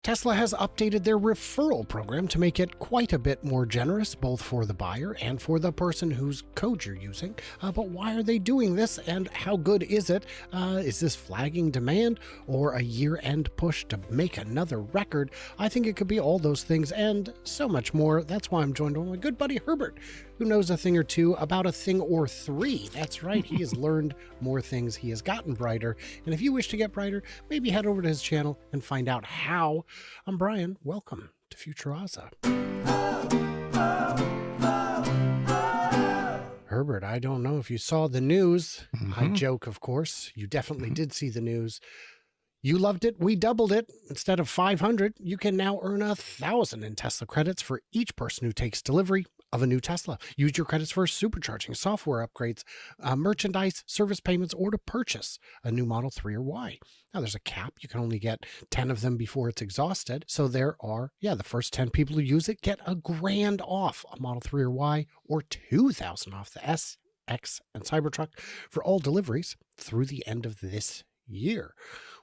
Tesla has updated their referral program to make it quite a bit more generous, both for the buyer and for the person whose code you're using. But why are they doing this, and how good is it? Is this flagging demand or a year-end push to make another record? I think it could be all those things and so much more. That's why I'm joined by my good buddy Herbert, who knows a thing or two about a thing or three. That's right, he has learned more things. He has gotten brighter. And if you wish to get brighter, maybe head over to his channel and find out how. I'm Brian. Welcome to Futuraza. Herbert, I don't know if you saw the news. I joke, of course. You definitely did see the news. You loved it. We doubled it. Instead of 500, you can now earn 1,000 in Tesla credits for each person who takes delivery of a new Tesla. Use your credits for supercharging, software upgrades, merchandise, service payments, or to purchase a new Model 3 or Y. Now, there's a cap. You can only get 10 of them before it's exhausted. So there are, the first 10 people who use it get $1,000 off a Model 3 or Y, or $2,000 off the S, X, and Cybertruck for all deliveries through the end of this year.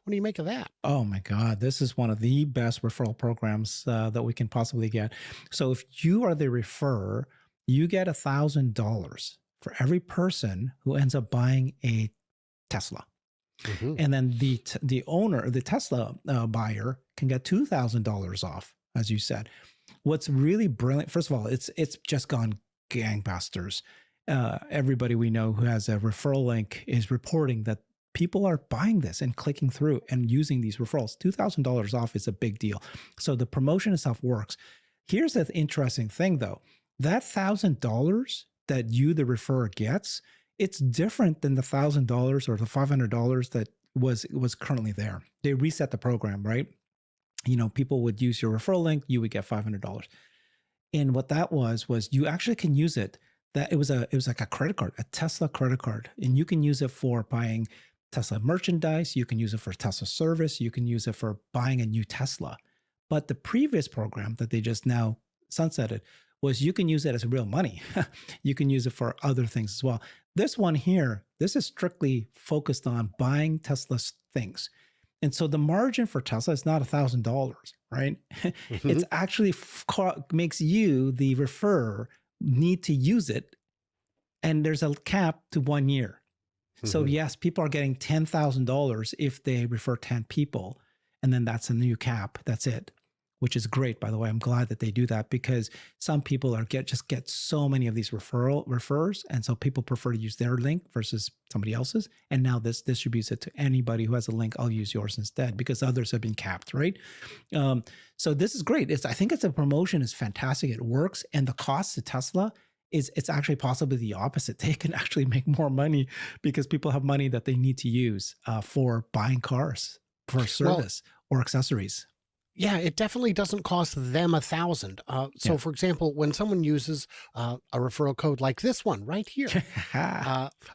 What do you make of that? Oh my God, this is one of the best referral programs that we can possibly get. So if you are the referrer, you get $1,000 for every person who ends up buying a Tesla. And then the owner, the Tesla buyer, can get $2,000 off, as you said. What's really brilliant, first of all, it's just gone gangbusters. Everybody we know who has a referral link is reporting that people are buying this and clicking through and using these referrals. $2,000 off is a big deal. So the promotion itself works. Here's the interesting thing, though. That $1,000 that you, the referrer, gets, it's different than the $1,000 or the $500 that was currently there. They reset the program, right? You know, people would use your referral link, you would get $500. And what that was you actually can use it. That it was like a credit card, a Tesla credit card, and you can use it for buying Tesla merchandise, you can use it for Tesla service, you can use it for buying a new Tesla. But the previous program that they just now sunsetted was you can use it as real money. You can use it for other things as well. This one here, this is strictly focused on buying Tesla things. And so the margin for Tesla is not $1,000, right? It's actually makes you, the referrer, need to use it. And there's a cap to 1 year. So yes, people are getting $10,000 if they refer 10 people, and then that's a new cap. That's it, which is great, by the way. I'm glad that they do that because some people just get so many of these referrers, and so people prefer to use their link versus somebody else's. And now this distributes it to anybody who has a link. I'll use yours instead because others have been capped, right? So this is great. I think it's a promotion. It's fantastic. It works, and the cost to Tesla it's actually possibly the opposite. They can actually make more money because people have money that they need to use for buying cars, for service or accessories. Yeah, it definitely doesn't cost them $1,000. So, for example, when someone uses a referral code like this one right here,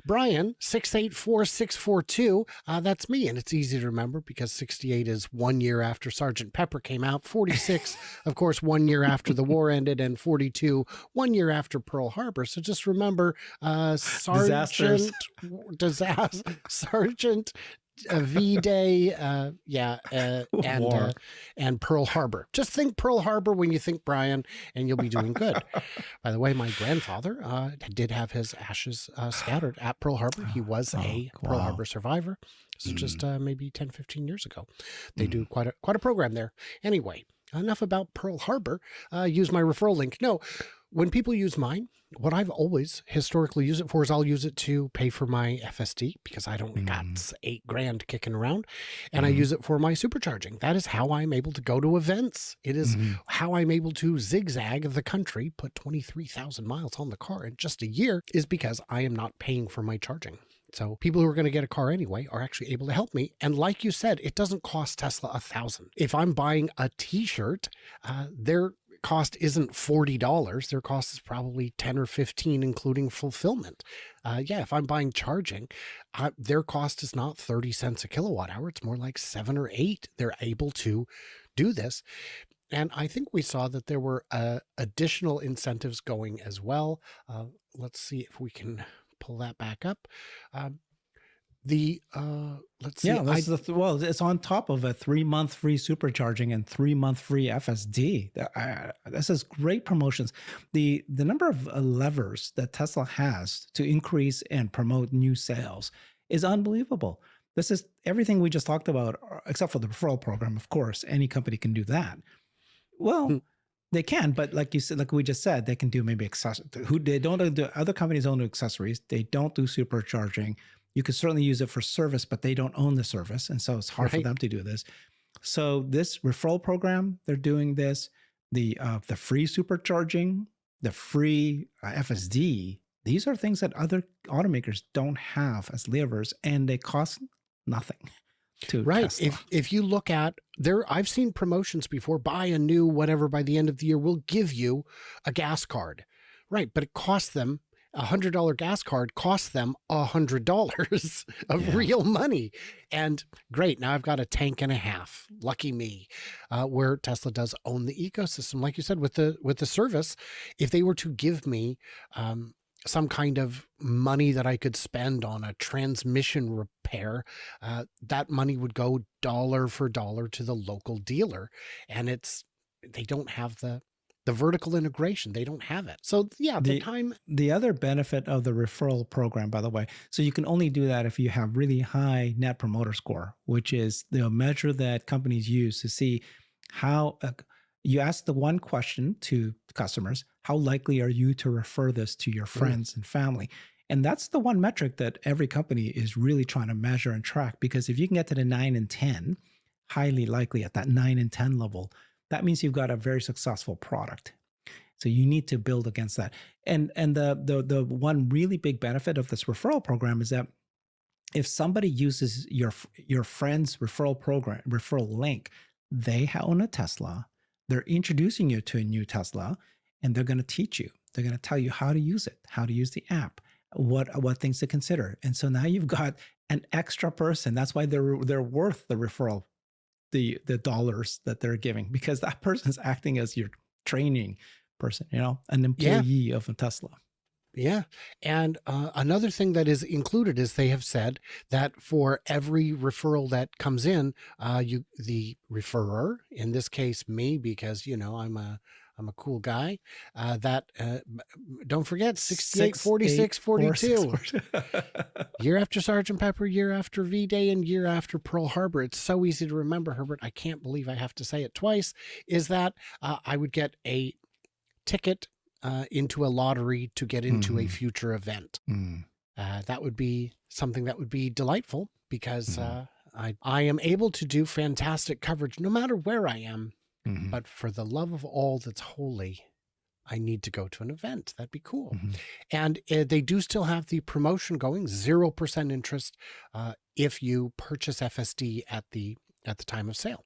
Brian 684642, that's me, and it's easy to remember because 68 is 1 year after Sergeant Pepper came out, 46, of course, 1 year after the war ended, and 42, 1 year after Pearl Harbor. So just remember, Sergeant V-Day, and Pearl Harbor. Just think Pearl Harbor when you think Brian, and you'll be doing good. By the way, my grandfather did have his ashes scattered at Pearl Harbor. He was a Pearl Harbor survivor. This is just maybe 10, 15 years ago. They do quite a program there. Anyway, enough about Pearl Harbor. Use my referral link. No, when people use mine, what I've always historically used it for is I'll use it to pay for my FSD because I don't got $8,000 kicking around, and I use it for my supercharging. That is how I'm able to go to events. It is how I'm able to zigzag the country, put 23,000 miles on the car in just a year, is because I am not paying for my charging. So people who are going to get a car anyway are actually able to help me. And like you said, it doesn't cost Tesla $1,000. If I'm buying a t-shirt, their cost isn't $40. Their cost is probably 10 or 15, including fulfillment. If I'm buying charging, their cost is not 30 cents a kilowatt hour. It's more like 7 or 8. They're able to do this. And I think we saw that there were additional incentives going as well. Let's see if we can pull that back up. Let's see. Yeah, that's well, it's on top of a 3-month free supercharging and 3-month free FSD. This is great promotions. The number of levers that Tesla has to increase and promote new sales is unbelievable. This is everything we just talked about, except for the referral program. Of course, any company can do that. Well, they can, but like you said, like we just said, they can do maybe accessories. They don't do, other companies don't do accessories. They don't do supercharging. You could certainly use it for service, but they don't own the service. And so it's hard for them to do this. So this referral program, they're doing this. The free supercharging, the free FSD, these are things that other automakers don't have as levers, and they cost nothing to Tesla. If you look at I've seen promotions before, buy a new whatever by the end of the year, we'll give you a gas card. Right. But it costs them $100 gas card costs them $100 of real money. And great, now I've got a tank and a half. Lucky me. Where Tesla does own the ecosystem, like you said, with the service. If they were to give me some kind of money that I could spend on a transmission repair, that money would go dollar for dollar to the local dealer. And they don't have the vertical integration. They don't have it. So yeah, the other benefit of the referral program, by the way, so you can only do that if you have really high net promoter score, which is the measure that companies use to see how you ask the one question to customers: how likely are you to refer this to your friends and family? And that's the one metric that every company is really trying to measure and track, because if you can get to the 9 and 10, highly likely at that 9 and 10 level, that means you've got a very successful product. So you need to build against that. And the one really big benefit of this referral program is that if somebody uses your friend's referral link, they own a Tesla, they're introducing you to a new Tesla, and they're going to teach you. They're going to tell you how to use it, how to use the app, what things to consider. And so now you've got an extra person. That's why they're worth the referral, the dollars that they're giving, because that person's acting as your training person, an employee of a Tesla. Yeah. And another thing that is included is they have said that for every referral that comes in, the referrer, in this case me, because I'm a cool guy, don't forget 68, 46, 42. Year after Sergeant Pepper, year after V-Day, and year after Pearl Harbor. It's so easy to remember, Herbert. I can't believe I have to say it twice. Is that I would get a ticket into a lottery to get into a future event. That would be something that would be delightful, because I am able to do fantastic coverage no matter where I am. But for the love of all that's holy, I need to go to an event. That'd be cool. And they do still have the promotion going, 0% interest if you purchase FSD at the time of sale,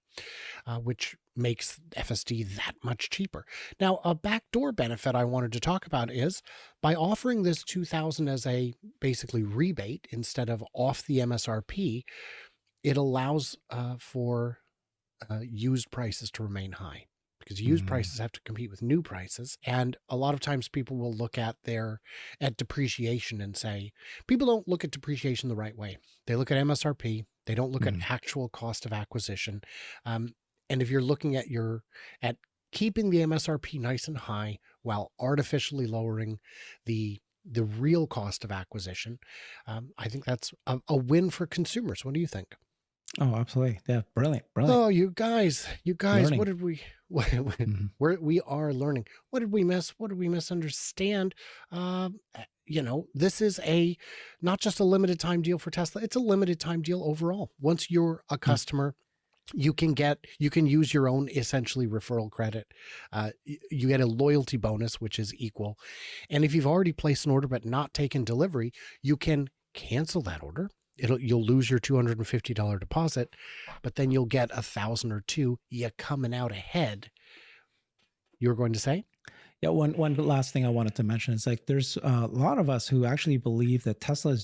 which makes FSD that much cheaper. Now, a backdoor benefit I wanted to talk about is by offering this $2,000 as a basically rebate instead of off the MSRP, it allows for used prices to remain high, because used prices have to compete with new prices. And a lot of times people will look at depreciation and say, people don't look at depreciation the right way. They look at MSRP. They don't look at actual cost of acquisition. And if you're looking at keeping the MSRP nice and high while artificially lowering the real cost of acquisition, I think that's a win for consumers. What do you think? Oh, absolutely. Yeah. Brilliant. Oh, you guys, Learning. what did we, we are learning. What did we miss? What did we misunderstand? This is not just a limited time deal for Tesla. It's a limited time deal overall. Once you're a customer, you can use your own essentially referral credit. You get a loyalty bonus, which is equal. And if you've already placed an order but not taken delivery, you can cancel that order. You'll lose your $250 deposit, but then you'll get $1,000 or $2,000. You're coming out ahead. You were going to say? Yeah. One last thing I wanted to mention is, like, there's a lot of us who actually believe that Tesla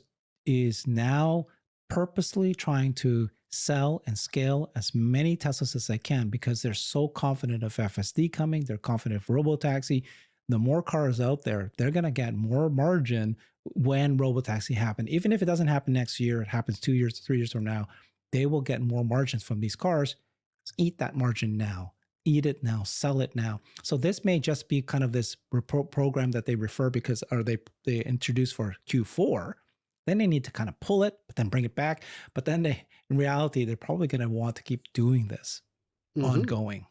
is now purposely trying to sell and scale as many Teslas as they can, because they're so confident of FSD coming. They're confident of robotaxi. The more cars out there, they're going to get more margin when robotaxi happen, even if it doesn't happen next year, it happens 2 years, 3 years from now, they will get more margins from these cars. Eat that margin now. Eat it now. Sell it now. So this may just be kind of this program that they refer because, or they introduce for Q4. Then they need to kind of pull it, but then bring it back. But then in reality, they're probably going to want to keep doing this ongoing.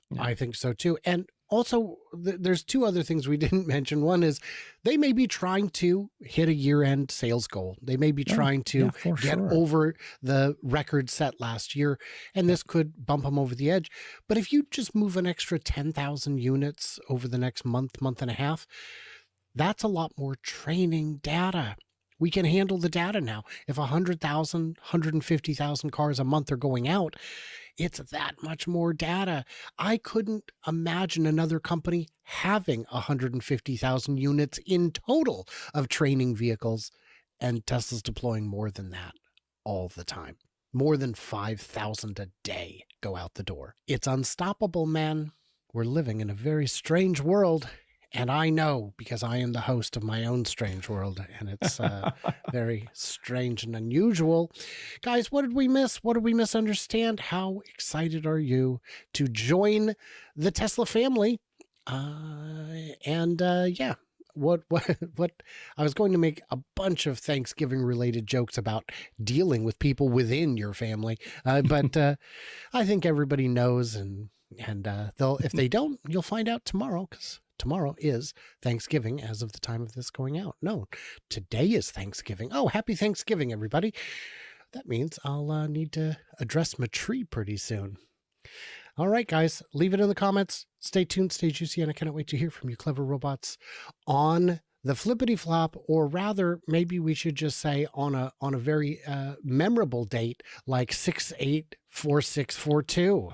Yeah. I think so too. And also, there's two other things we didn't mention. One is they may be trying to hit a year-end sales goal. They may be trying to get over the record set last year, and this could bump them over the edge. But if you just move an extra 10,000 units over the next month and a half, that's a lot more training data. We can handle the data now. If 100,000, 150,000 cars a month are going out, it's that much more data. I couldn't imagine another company having 150,000 units in total of training vehicles, and Tesla's deploying more than that all the time. More than 5,000 a day go out the door. It's unstoppable, man. We're living in a very strange world. And I know, because I am the host of my own strange world, and it's very strange and unusual. Guys, what did we miss? What did we misunderstand? How excited are you to join the Tesla family? Yeah, what I was going to make a bunch of Thanksgiving related jokes about dealing with people within your family, but I think everybody knows, and they'll, if they don't, you'll find out tomorrow, because tomorrow is Thanksgiving as of the time of this going out. No, today is Thanksgiving. Oh, happy Thanksgiving, everybody. That means I'll need to address my tree pretty soon. All right, guys, leave it in the comments. Stay tuned, stay juicy, and I cannot wait to hear from you clever robots on the flippity flop, or rather, maybe we should just say on a very memorable date like 684642.